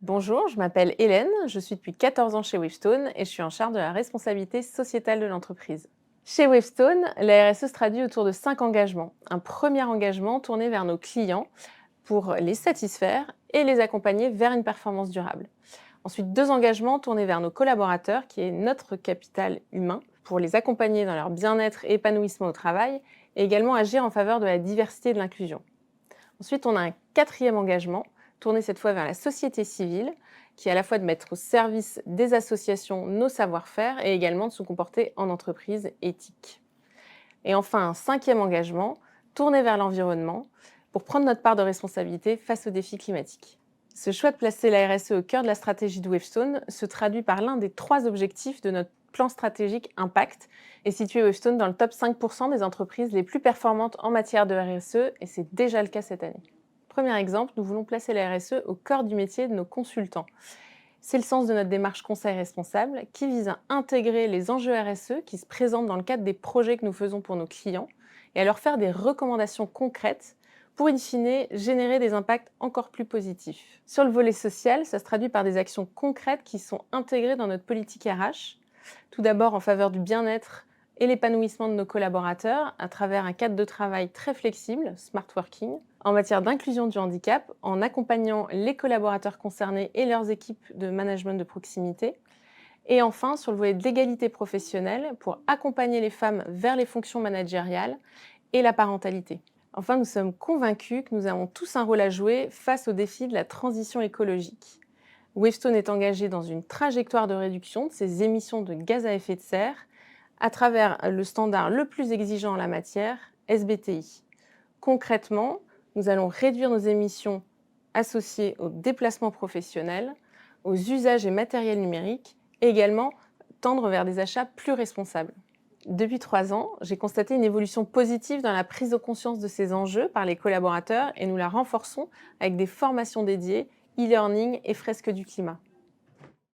Bonjour, je m'appelle Hélène, je suis depuis 14 ans chez Wavestone et je suis en charge de la responsabilité sociétale de l'entreprise. Chez Wavestone, la RSE se traduit autour de 5 engagements. Un premier engagement tourné vers nos clients pour les satisfaire et les accompagner vers une performance durable. Ensuite, 2 engagements tournés vers nos collaborateurs, qui est notre capital humain, pour les accompagner dans leur bien-être et épanouissement au travail, et également agir en faveur de la diversité et de l'inclusion. Ensuite, on a un quatrième engagement, tourné cette fois vers la société civile, qui est à la fois de mettre au service des associations nos savoir-faire et également de se comporter en entreprise éthique. Et enfin, un cinquième engagement, tourné vers l'environnement, pour prendre notre part de responsabilité face aux défis climatiques. Ce choix de placer la RSE au cœur de la stratégie de Wavestone se traduit par l'un des 3 objectifs de notre plan stratégique Impact et situe Wavestone dans le top 5% des entreprises les plus performantes en matière de RSE, et c'est déjà le cas cette année. Premier exemple, nous voulons placer la RSE au cœur du métier de nos consultants. C'est le sens de notre démarche conseil responsable qui vise à intégrer les enjeux RSE qui se présentent dans le cadre des projets que nous faisons pour nos clients et à leur faire des recommandations concrètes pour, in fine, générer des impacts encore plus positifs. Sur le volet social, ça se traduit par des actions concrètes qui sont intégrées dans notre politique RH. Tout d'abord en faveur du bien-être et l'épanouissement de nos collaborateurs à travers un cadre de travail très flexible, smart working, en matière d'inclusion du handicap, en accompagnant les collaborateurs concernés et leurs équipes de management de proximité, et enfin sur le volet de l'égalité professionnelle pour accompagner les femmes vers les fonctions managériales et la parentalité. Enfin, nous sommes convaincus que nous avons tous un rôle à jouer face aux défis de la transition écologique. Wavestone est engagé dans une trajectoire de réduction de ses émissions de gaz à effet de serre à travers le standard le plus exigeant en la matière, SBTi. Concrètement, nous allons réduire nos émissions associées aux déplacements professionnels, aux usages et matériels numériques, et également tendre vers des achats plus responsables. Depuis 3 ans, j'ai constaté une évolution positive dans la prise de conscience de ces enjeux par les collaborateurs et nous la renforçons avec des formations dédiées, e-learning et fresques du climat.